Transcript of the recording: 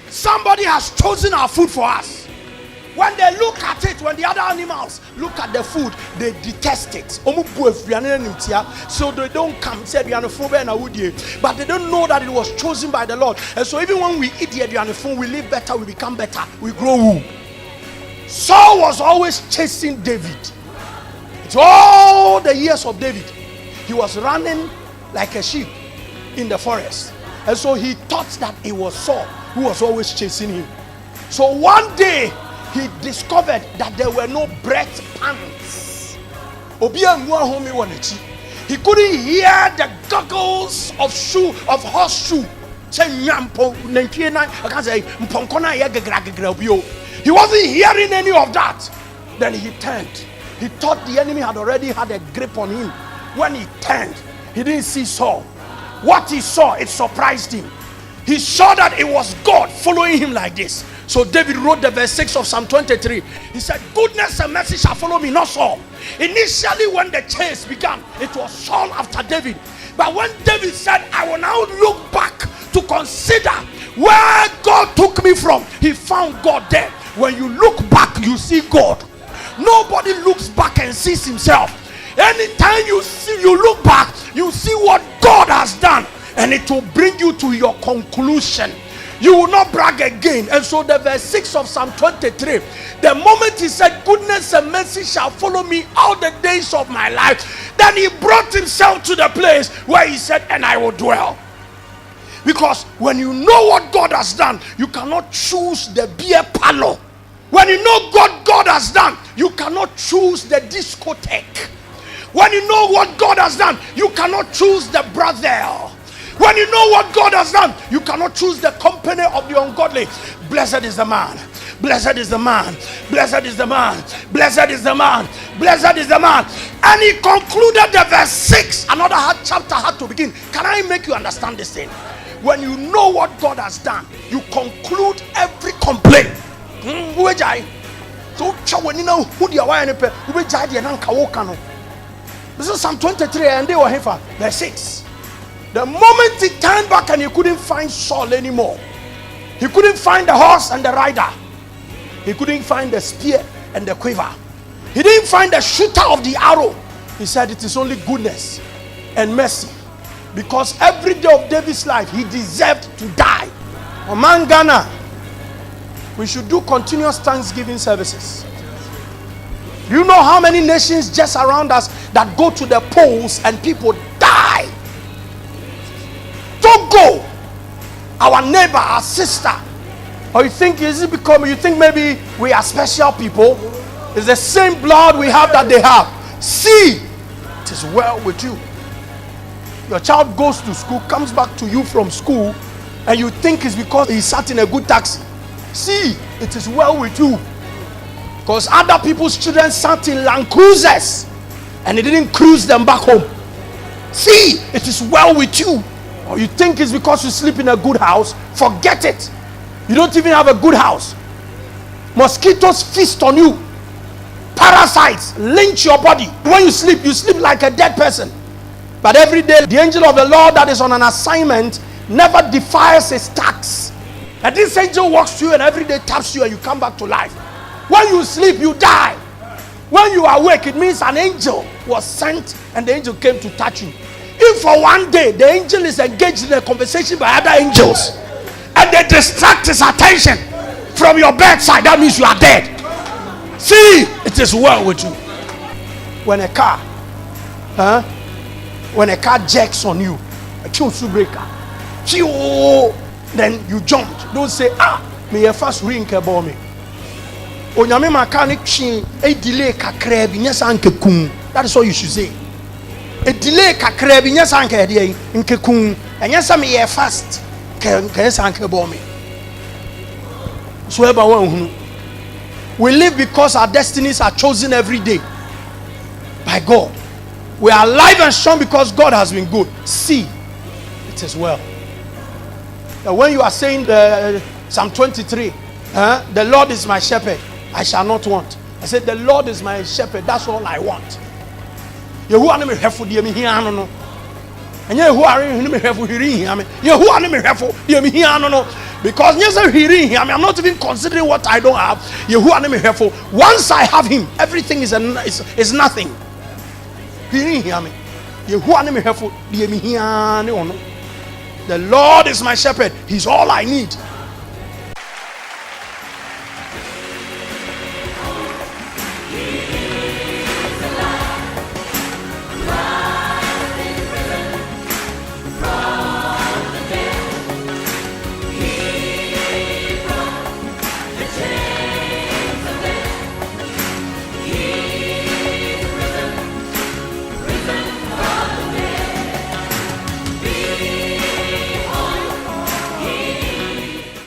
Somebody has chosen our food for us. When they look at it, when the other animals look at the food, they detest it. So they don't come. But they don't know that it was chosen by the Lord. And so even when we eat the food, we live better, we become better, we grow. Saul was always chasing David. It's all the years of David. He was running like a sheep in the forest. And so he thought that it was Saul who was always chasing him. So one day, he discovered that there were no bread pans. He couldn't hear the goggles of horseshoe. He wasn't hearing any of that. Then he turned. He thought the enemy had already had a grip on him. When he turned, he didn't see Saul. What he saw, it surprised him. He saw that it was God following him like this. So David wrote the verse 6 of Psalm 23. He said, goodness and mercy shall follow me, not Saul. Initially when the chase began, it was Saul after David. But when David said, I will now look back to consider where God took me from, he found God there. When you look back, you see God. Nobody looks back and sees himself. Anytime you look back, you see what God has done, and it will bring you to your conclusion. You will not brag again. And so the verse 6 of Psalm 23, the moment he said, goodness and mercy shall follow me all the days of my life, then he brought himself to the place where he said, and I will dwell. Because when you know what God has done, you cannot choose the beer parlor. When you know what God has done, you cannot choose the discotheque. When you know what God has done, you cannot choose the brothel. When you know what God has done, you cannot choose the company of the ungodly. Blessed is the man. Blessed is the man. Blessed is the man. Blessed is the man. Blessed is the man. And he concluded the verse 6. Another chapter had to begin. Can I make you understand this thing? When you know what God has done, you conclude every complaint. This is Psalm 23 and they were here for verse 6. The moment he turned back and he couldn't find Saul anymore, he couldn't find the horse and the rider, he couldn't find the spear and the quiver, he didn't find the shooter of the arrow. He said it is only goodness and mercy, because every day of David's life he deserved to die. Oman Ghana, we should do continuous Thanksgiving services. Do you know how many nations just around us that go to the polls and people die? Togo, our neighbor, our sister. Or you think, is it because you think maybe we are special people? It's the same blood we have that they have. See, it is well with you. Your child goes to school, comes back to you from school, and you think it's because he sat in a good taxi. See, it is well with you. Because other people's children sat in Land Cruisers and he didn't cruise them back home. See, it is well with you. Or you think it's because you sleep in a good house? Forget it. You don't even have a good house. Mosquitoes feast on you. Parasites lynch your body. When you sleep like a dead person. But every day, the angel of the Lord that is on an assignment never defiles his task. And this angel walks to you and every day taps you and you come back to life. When you sleep, you die. When you are awake, it means an angel was sent and the angel came to touch you. If for one day the angel is engaged in a conversation by other angels and they distract his attention from your bedside, that means you are dead. See, it is well with you. When a car jerks on you, a kill-through breaker, then you jumped. Don't say, may you first ring about me. Onyame mechanic chin a delay kakra bi nyesa nkekun. That is what you should say. A delay kakra bi nyesa nkede nkekun. Enyesa me ye fast kan nyesa nkebo me. So eba wan hunu. We live because our destinies are chosen every day by God. We are alive and strong because God has been good. See, it is well. Now when you are saying the Psalm 23, the Lord is my shepherd, I shall not want. I said, the Lord is my shepherd, that's all I want. And Yahuwah didn't me have hearing him. Yahuwah didn't me have no. Because yes, hearing him, I'm not even considering what I don't have. Yahuwah didn't me have. Once I have him, everything is nothing. Hearing him, Yahuwah didn't me have. The Lord is my shepherd. He's all I need.